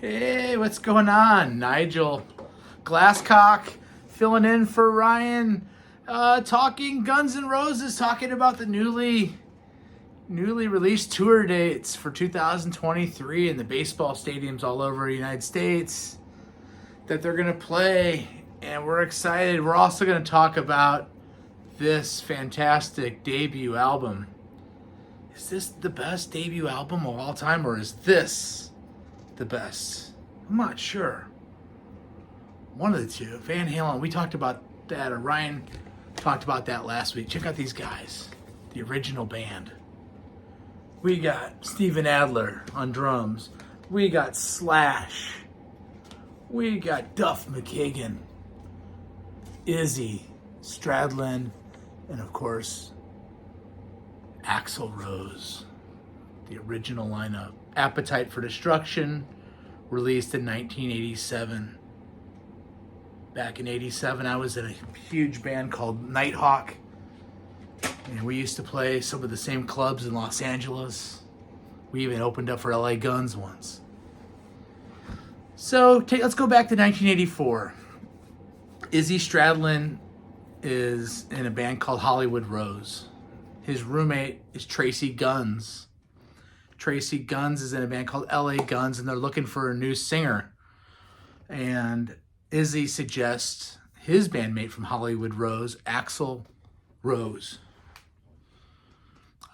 Hey, what's going on? Nigel, Glasscock, filling in for Ryan, talking Guns N' Roses, talking about the newly released tour dates for 2023 in the baseball stadiums all over the United States that they're going to play, and we're excited. We're also going to talk about this fantastic debut album. Is this the best debut album of all time, or is this the best? I'm not sure. One of the two. Van Halen, we talked about that, or Ryan talked about that last week. Check out these guys, the original band. We got Steven Adler on drums. We got Slash. We got Duff McKagan, Izzy Stradlin, and of course, Axl Rose. The original lineup. Appetite for Destruction, released in 1987. Back in 87, I was in a huge band called Nighthawk. And we used to play some of the same clubs in Los Angeles. We even opened up for LA Guns once. So let's go back to 1984. Izzy Stradlin is in a band called Hollywood Rose. His roommate is Tracy Guns. Tracy Guns is in a band called LA Guns, and they're looking for a new singer. And Izzy suggests his bandmate from Hollywood Rose, Axl Rose.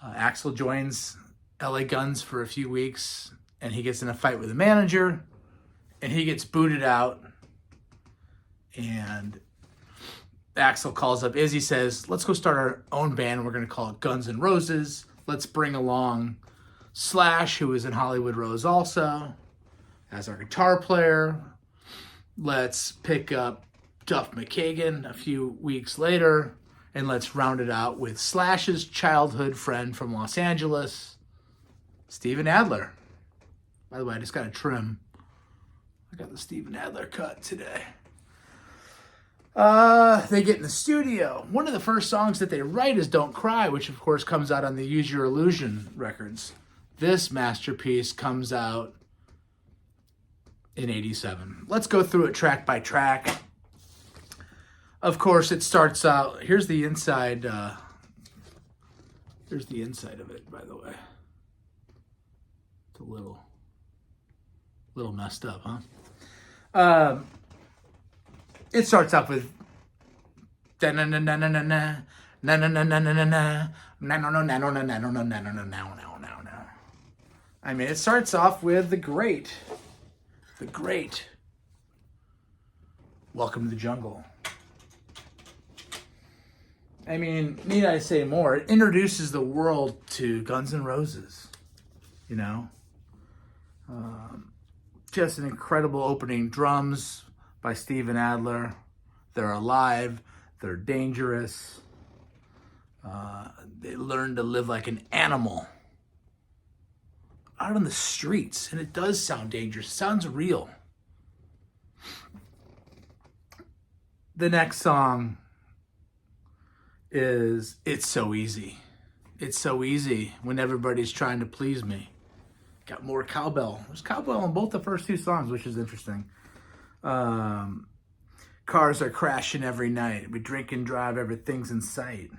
Axl joins LA Guns for a few weeks, and he gets in a fight with the manager, and he gets booted out. And Axl calls up Izzy, says, let's go start our own band. We're going to call it Guns N' Roses. Let's bring along Slash, who is in Hollywood Rose also, as our guitar player. Let's pick up Duff McKagan a few weeks later, and let's round it out with Slash's childhood friend from Los Angeles, Steven Adler. By the way, I just got a trim. I got the Steven Adler cut today. They get in the studio. One of the first songs that they write is Don't Cry, which of course comes out on the Use Your Illusion records. This masterpiece comes out in 87. Let's go through it track by track. Of course, it starts out, here's the inside of it, by the way. It's a little messed up, huh? It starts off with I mean, it starts off with the great Welcome to the Jungle. I mean, need I say more? It introduces the world to Guns N' Roses, you know? Just an incredible opening. Drums by Steven Adler. They're alive. They're dangerous. They learn to live like an animal out on the streets. And it does sound dangerous. It sounds real. The next song is It's So Easy. It's so easy when everybody's trying to please me. Got more cowbell. There's cowbell in both the first two songs, which is interesting. Cars are crashing every night. We drink and drive, everything's in sight.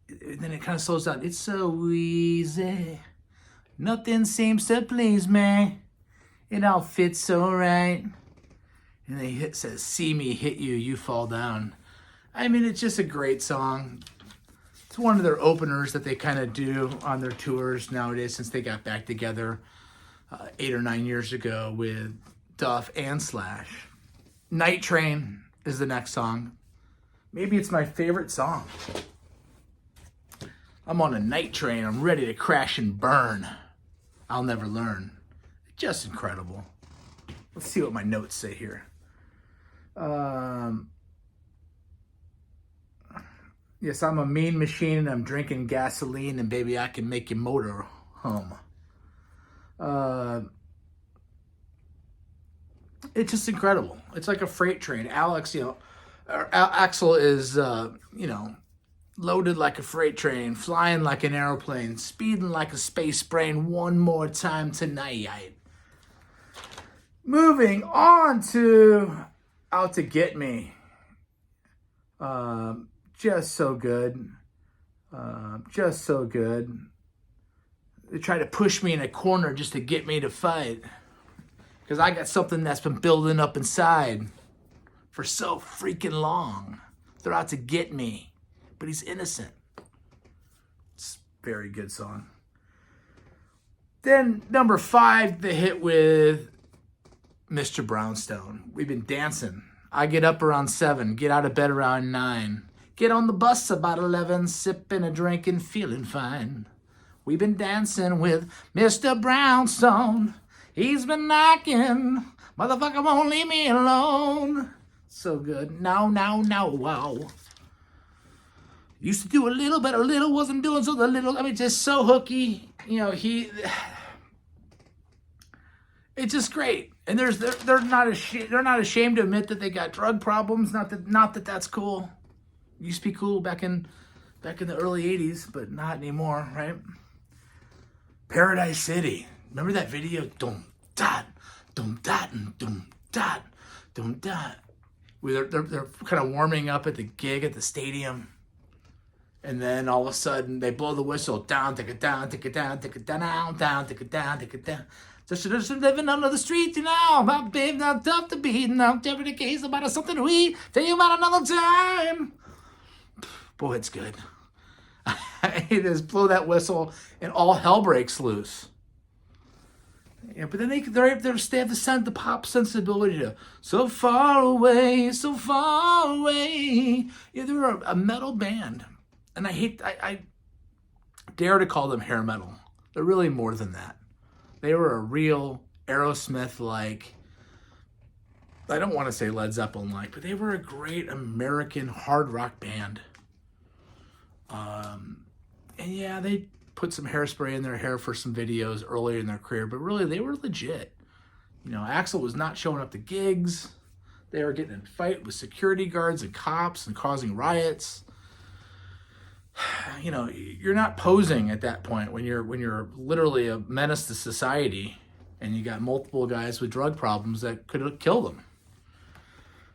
And then it kind of slows down. It's so easy. Nothing seems to please me. It all fits so right. And then it says, see me hit you, you fall down. I mean, it's just a great song. It's one of their openers that they kind of do on their tours nowadays since they got back together 8 or 9 years ago with Duff and Slash. Night Train is the next song. Maybe it's my favorite song. I'm on a night train. I'm ready to crash and burn. I'll never learn. Just incredible. Let's see what my notes say here. Yes, I'm a mean machine and I'm drinking gasoline and baby, I can make your motor hum. It's just incredible. It's like a freight train. Axl is, loaded like a freight train, flying like an airplane, speeding like a space brain one more time tonight. Moving on to Out to Get Me. Just so good. Just so good. They try to push me in a corner just to get me to fight. Because I got something that's been building up inside for so freaking long. They're out to get me. But he's innocent. It's a very good song. Then number 5, the hit with Mr. Brownstone. We've been dancing. I get up around 7, get out of bed around 9. Get on the bus about 11, sipping a drink and feeling fine. We've been dancing with Mr. Brownstone. He's been knocking. Motherfucker won't leave me alone. So good. Now, wow. Used to do a little, but a little wasn't doing so the little. I mean, just so hooky. You know, it's just great. And they're not ashamed to admit that they got drug problems. Not that that's cool. Used to be cool back in the early 80s, but not anymore, right? Paradise City. Remember that video? Dum dot, dum dot, and dum dot, dum dot. Where they're kind of warming up at the gig at the stadium. And then all of a sudden they blow the whistle. Down, take it down, take it down, take it down, down, take it down, take it down. Just living under the street now. My babe, not tough to beat. Now, every the case about something to eat. Tell you about another time. Boy, it's good. They just blow that whistle and all hell breaks loose. Yeah, but then they have the pop sensibility to so far away, so far away. Yeah, they're a metal band. And I dare to call them hair metal. They're really more than that. They were a real Aerosmith-like, I don't want to say Led Zeppelin-like, but they were a great American hard rock band. And yeah, they put some hairspray in their hair for some videos earlier in their career, but really they were legit. You know, Axl was not showing up to gigs. They were getting in a fight with security guards and cops and causing riots. You know, you're not posing at that point when you're literally a menace to society and you got multiple guys with drug problems that could have killed them.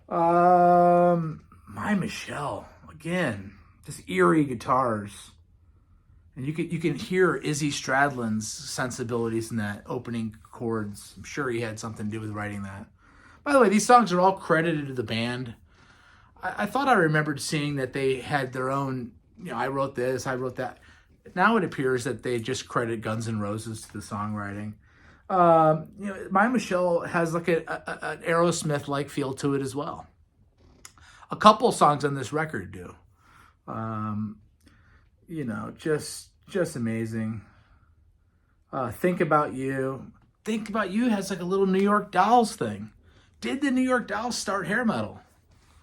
My Michelle, again, just eerie guitars. And you can hear Izzy Stradlin's sensibilities in that opening chords. I'm sure he had something to do with writing that. By the way, these songs are all credited to the band. I thought I remembered seeing that they had their own, you know, I wrote this, I wrote that. Now it appears that they just credit Guns N' Roses to the songwriting. You know, My Michelle has like an Aerosmith-like feel to it as well. A couple songs on this record do. You know, just amazing. Think About You. Think About You has like a little New York Dolls thing. Did the New York Dolls start hair metal?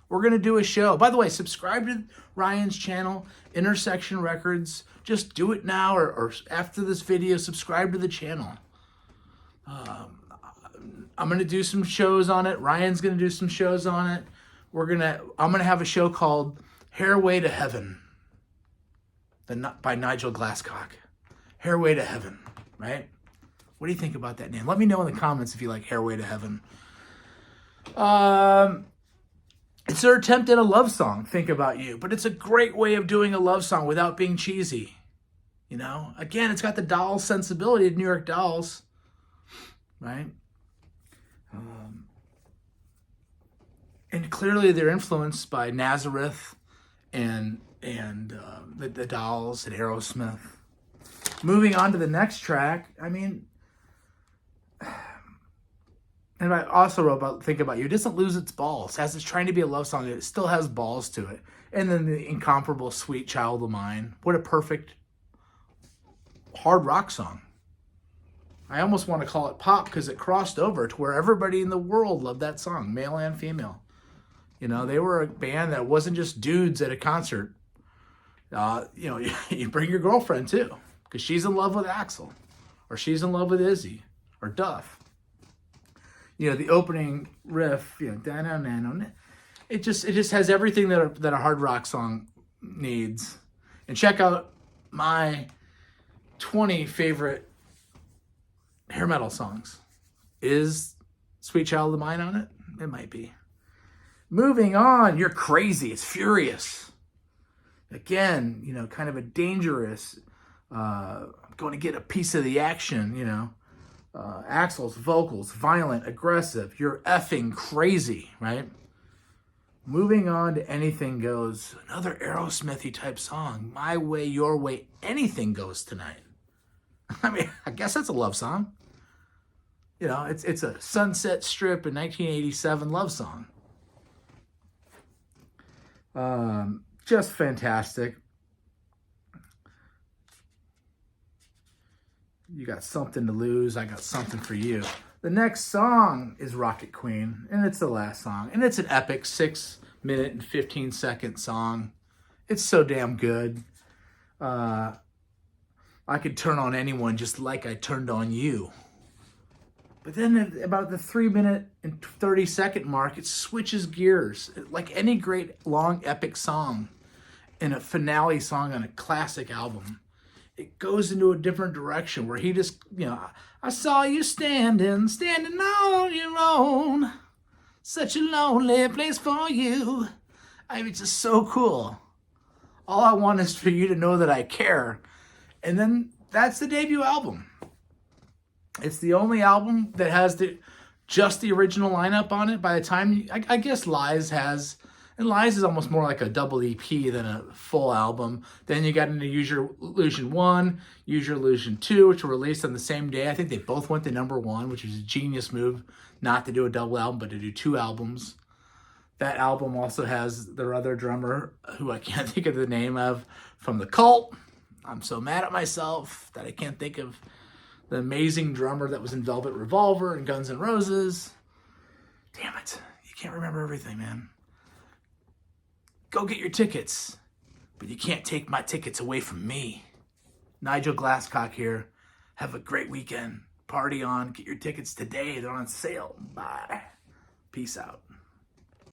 We're going to do a show. By the way, subscribe to Ryan's channel, Intersection Records. Just do it now or after this video, subscribe to the channel. I'm going to do some shows on it. Ryan's going to do some shows on it. I'm going to have a show called Hairway to Heaven by Nigel Glasscock. Hairway to Heaven, right? What do you think about that name? Let me know in the comments if you like Hairway to Heaven. It's their attempt at a love song, Think About You. But it's a great way of doing a love song without being cheesy. You know? Again, it's got the Dolls sensibility of New York Dolls. Right? And clearly they're influenced by Nazareth and the Dolls and Aerosmith. Moving on to the next track, I mean... And I also wrote about Think About You. It doesn't lose its balls. As it's trying to be a love song, it still has balls to it. And then the incomparable Sweet Child of Mine. What a perfect hard rock song. I almost want to call it pop because it crossed over to where everybody in the world loved that song, male and female. You know, they were a band that wasn't just dudes at a concert. You know, you bring your girlfriend too because she's in love with Axl or she's in love with Izzy or Duff. You know, the opening riff, you know, it just has everything that a hard rock song needs. And check out my 20 favorite hair metal songs. Is Sweet Child of Mine on it? It might be. Moving on, You're Crazy. It's Furious. Again, you know, kind of a dangerous, going to get a piece of the action, you know. Axl's vocals, violent, aggressive. You're effing crazy, right? Moving on to Anything Goes. Another Aerosmithy type song. My Way, Your Way, Anything Goes tonight. I mean, I guess that's a love song. You know, it's a Sunset Strip in 1987 love song. Just fantastic. You got something to lose. I got something for you. The next song is Rocket Queen, and it's the last song. And it's an epic 6-minute and 15-second song. It's so damn good. I could turn on anyone just like I turned on you. But then at about the 3-minute and 30-second mark, it switches gears. Like any great long epic song and a finale song on a classic album, it goes into a different direction where he just, you know, I saw you standing on your own. Such a lonely place for you. I mean, it's just so cool. All I want is for you to know that I care. And then that's the debut album. It's the only album that has just the original lineup on it. By the time, I guess Lies has, and Lies is almost more like a double EP than a full album. Then you got into Use Your Illusion 1, Use Your Illusion 2, which were released on the same day. I think they both went to #1, which was a genius move, not to do a double album, but to do 2 albums. That album also has their other drummer, who I can't think of the name of, from The Cult. I'm so mad at myself that I can't think of the amazing drummer that was in Velvet Revolver and Guns N' Roses. Damn it. You can't remember everything, man. Go get your tickets, but you can't take my tickets away from me. Nigel Glasscock here. Have a great weekend. Party on. Get your tickets today. They're on sale. Bye. Peace out.